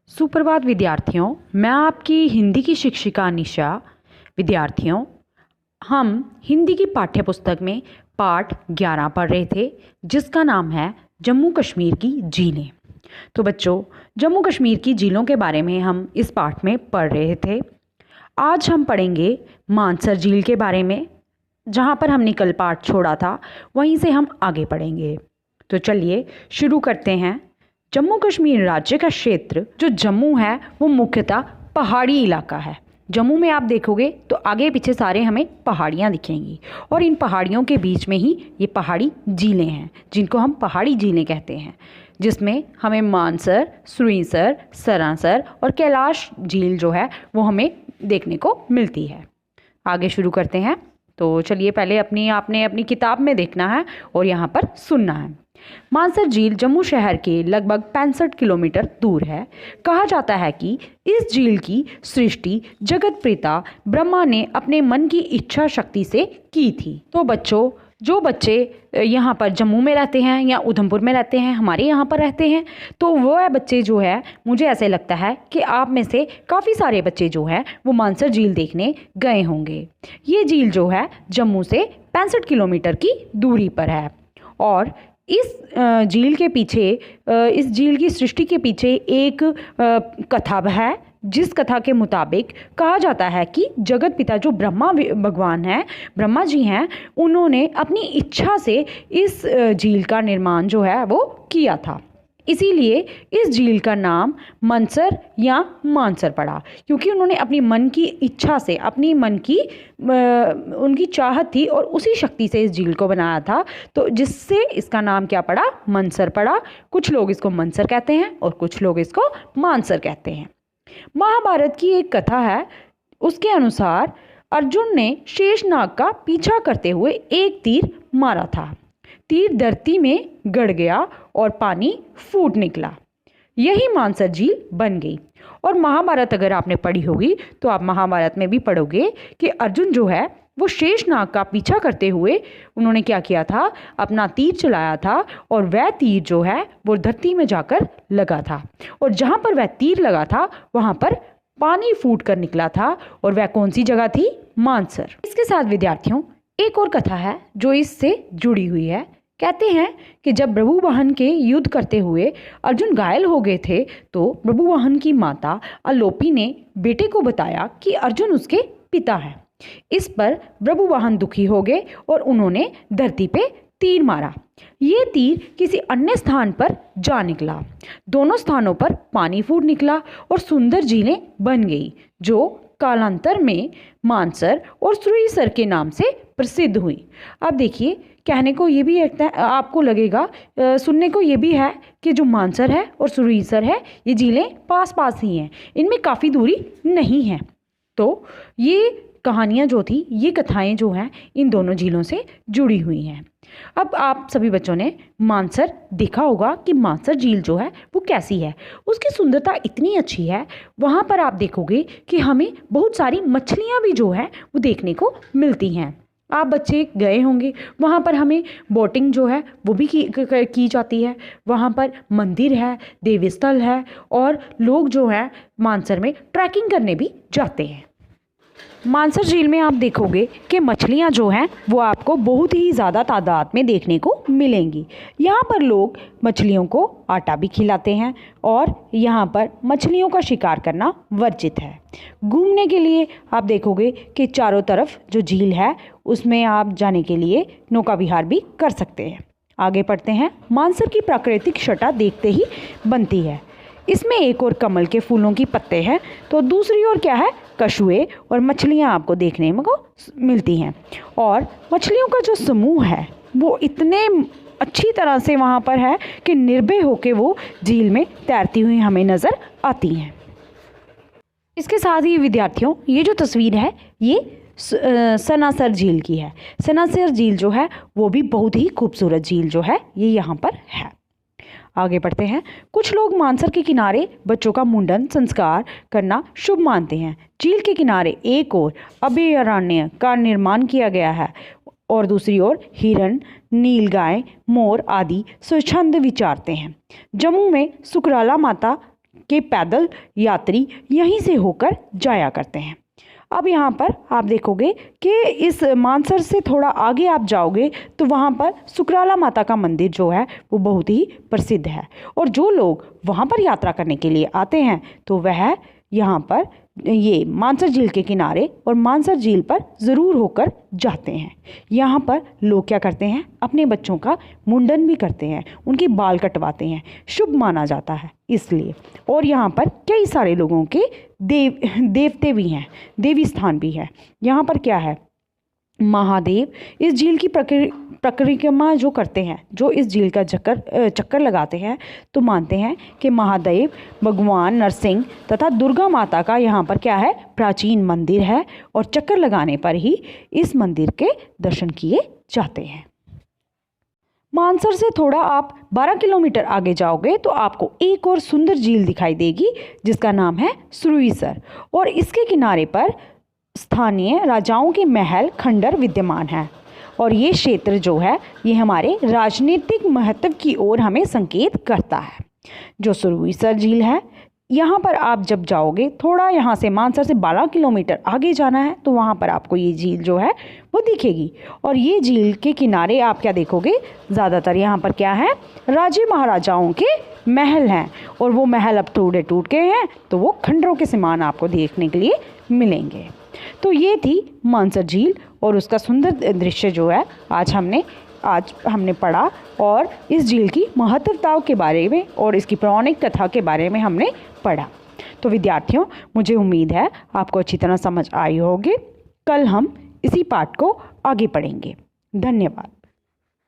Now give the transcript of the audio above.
सुप्रभात विद्यार्थियों, मैं आपकी हिंदी की शिक्षिका निशा। विद्यार्थियों, हम हिंदी की पाठ्य पुस्तक में पाठ 11 पढ़ रहे थे, जिसका नाम है जम्मू कश्मीर की झीलें। तो बच्चों, जम्मू कश्मीर की झीलों के बारे में हम इस पाठ में पढ़ रहे थे। आज हम पढ़ेंगे मानसर झील के बारे में। जहाँ पर हमने कल पाठ छोड़ा था, वहीं से हम आगे पढ़ेंगे। तो चलिए शुरू करते हैं। जम्मू कश्मीर राज्य का क्षेत्र जो जम्मू है वो मुख्यतः पहाड़ी इलाका है। जम्मू में आप देखोगे तो आगे पीछे सारे हमें पहाड़ियाँ दिखेंगी और इन पहाड़ियों के बीच में ही ये पहाड़ी झीलें हैं, जिनको हम पहाड़ी झीलें कहते हैं, जिसमें हमें मानसर, सुरिंसर, सरांसर और कैलाश झील जो है वो हमें देखने को मिलती है। आगे शुरू करते हैं। तो चलिए पहले आपने अपनी किताब में देखना है और यहाँ पर सुनना है। मानसर झील जम्मू शहर के लगभग 65 किलोमीटर दूर है। कहा जाता है कि इस झील की सृष्टि जगत पिता ब्रह्मा ने अपने मन की इच्छा शक्ति से की थी। तो बच्चों, जो बच्चे यहाँ पर जम्मू में रहते हैं या उधमपुर में रहते हैं, हमारे यहाँ पर रहते हैं, तो वह बच्चे जो है, मुझे ऐसे लगता है कि आप में से काफ़ी सारे बच्चे जो हैं वो मानसर झील देखने गए होंगे। ये झील जो है जम्मू से 65 किलोमीटर की दूरी पर है और इस झील के पीछे, इस झील की सृष्टि के पीछे एक कथा है, जिस कथा के मुताबिक कहा जाता है कि जगत पिता जो ब्रह्मा भगवान हैं, ब्रह्मा जी हैं, उन्होंने अपनी इच्छा से इस झील का निर्माण जो है वो किया था। इसीलिए इस झील का नाम मनसर या मानसर पड़ा, क्योंकि उन्होंने अपनी मन की इच्छा से, अपनी मन की उनकी चाहत थी और उसी शक्ति से इस झील को बनाया था, तो जिससे इसका नाम क्या पड़ा, मनसर पड़ा। कुछ लोग इसको मनसर कहते हैं और कुछ लोग इसको मानसर कहते हैं। महाभारत की एक कथा है, उसके अनुसार अर्जुन ने शेषनाग का पीछा करते हुए एक तीर मारा था। तीर धरती में गड़ गया और पानी फूट निकला। यही मानसर झील बन गई। और महाभारत अगर आपने पढ़ी होगी तो आप महाभारत में भी पढ़ोगे कि अर्जुन जो है वो शेषनाग का पीछा करते हुए उन्होंने क्या किया था, अपना तीर चलाया था और वह तीर जो है वो धरती में जाकर लगा था और जहाँ पर वह तीर लगा था वहाँ पर पानी फूट कर निकला था। और वह कौन सी जगह थी, मानसर। इसके साथ विद्यार्थियों एक और कथा है जो इससे जुड़ी हुई है। कहते हैं कि जब प्रभुवाहन के युद्ध करते हुए अर्जुन घायल हो गए थे, तो प्रभुवाहन की माता अलोपी ने बेटे को बताया कि अर्जुन उसके पिता है। इस पर प्रभुवाहन दुखी हो गए और उन्होंने धरती पे तीर मारा। ये तीर किसी अन्य स्थान पर जा निकला। दोनों स्थानों पर पानी फूट निकला और सुंदर झीलें बन गई, जो कालांतर में मानसर और सुरिंसर के नाम से प्रसिद्ध हुई। अब देखिए, कहने को ये भी लगता है, आपको लगेगा, सुनने को ये भी है कि जो मानसर है और सुरिंसर है, ये झीलें पास पास ही हैं, इनमें काफ़ी दूरी नहीं है। तो ये कहानियाँ जो थी, ये कथाएं जो हैं, इन दोनों झीलों से जुड़ी हुई हैं। अब आप सभी बच्चों ने मानसर देखा होगा कि मानसर झील जो है वो कैसी है। उसकी सुंदरता इतनी अच्छी है, वहाँ पर आप देखोगे कि हमें बहुत सारी मछलियाँ भी जो है वो देखने को मिलती हैं। आप बच्चे गए होंगे, वहाँ पर हमें बोटिंग जो है वो भी की जाती है। वहाँ पर मंदिर है, देवी स्थल है और लोग जो है मानसर में ट्रैकिंग करने भी जाते हैं। मानसर झील में आप देखोगे कि मछलियाँ जो हैं वो आपको बहुत ही ज़्यादा तादाद में देखने को मिलेंगी। यहाँ पर लोग मछलियों को आटा भी खिलाते हैं और यहाँ पर मछलियों का शिकार करना वर्जित है। घूमने के लिए आप देखोगे कि चारों तरफ जो झील है उसमें आप जाने के लिए नौका विहार भी कर सकते हैं। आगे पढ़ते हैं। मानसर की प्राकृतिक छटा देखते ही बनती है। इसमें एक और कमल के फूलों की पत्ते हैं, तो दूसरी ओर क्या है, कछुए और मछलियाँ आपको देखने को मिलती हैं। और मछलियों का जो समूह है वो इतने अच्छी तरह से वहाँ पर है कि निर्भय होकर वो झील में तैरती हुई हमें नज़र आती हैं। इसके साथ ही विद्यार्थियों, ये जो तस्वीर है ये सनासर झील की है। सनासर झील जो है वो भी बहुत ही खूबसूरत झील जो है ये यहाँ पर है। आगे बढ़ते हैं। कुछ लोग मानसर के किनारे बच्चों का मुंडन संस्कार करना शुभ मानते हैं। झील के किनारे एक और अभयारण्य का निर्माण किया गया है और दूसरी ओर हिरण, नीलगाय, मोर आदि स्वच्छंद विचरते हैं। जम्मू में सुकराला माता के पैदल यात्री यहीं से होकर जाया करते हैं। अब यहाँ पर आप देखोगे कि इस मानसर से थोड़ा आगे आप जाओगे तो वहाँ पर सुकराला माता का मंदिर जो है वो बहुत ही प्रसिद्ध है, और जो लोग वहाँ पर यात्रा करने के लिए आते हैं तो वह यहाँ पर ये मानसर झील के किनारे और मानसर झील पर ज़रूर होकर जाते हैं। यहाँ पर लोग क्या करते हैं, अपने बच्चों का मुंडन भी करते हैं, उनके बाल कटवाते हैं, शुभ माना जाता है इसलिए। और यहाँ पर कई सारे लोगों के देवते भी हैं, देवी स्थान भी है। यहाँ पर क्या है, महादेव इस झील की परिक्रमा जो करते हैं, जो इस झील का चक्कर लगाते हैं, तो मानते हैं कि महादेव भगवान नरसिंह तथा दुर्गा माता का यहाँ पर क्या है, प्राचीन मंदिर है, और चक्कर लगाने पर ही इस मंदिर के दर्शन किए जाते हैं। मानसर से थोड़ा आप 12 किलोमीटर आगे जाओगे तो आपको एक और सुंदर झील दिखाई देगी जिसका नाम है सुरईसर, और इसके किनारे पर स्थानीय राजाओं के महल खंडर विद्यमान है। और ये क्षेत्र जो है ये हमारे राजनीतिक महत्व की ओर हमें संकेत करता है। जो सुरईसर झील है, यहाँ पर आप जब जाओगे, थोड़ा यहाँ से मानसर से 12 किलोमीटर आगे जाना है तो वहाँ पर आपको ये झील जो है वो दिखेगी। और ये झील के किनारे आप क्या देखोगे, ज़्यादातर यहाँ पर क्या है, राजे महाराजाओं के महल हैं, और वो महल अब थोड़े टूट गए हैं तो वो खंडरों के समान आपको देखने के लिए मिलेंगे। तो ये थी मानसर झील और उसका सुंदर दृश्य जो है आज हमने पढ़ा, और इस झील की महत्वताओं के बारे में और इसकी पौराणिक कथा के बारे में हमने पढ़ा। तो विद्यार्थियों, मुझे उम्मीद है आपको अच्छी तरह समझ आई होगी। कल हम इसी पाठ को आगे पढ़ेंगे। धन्यवाद।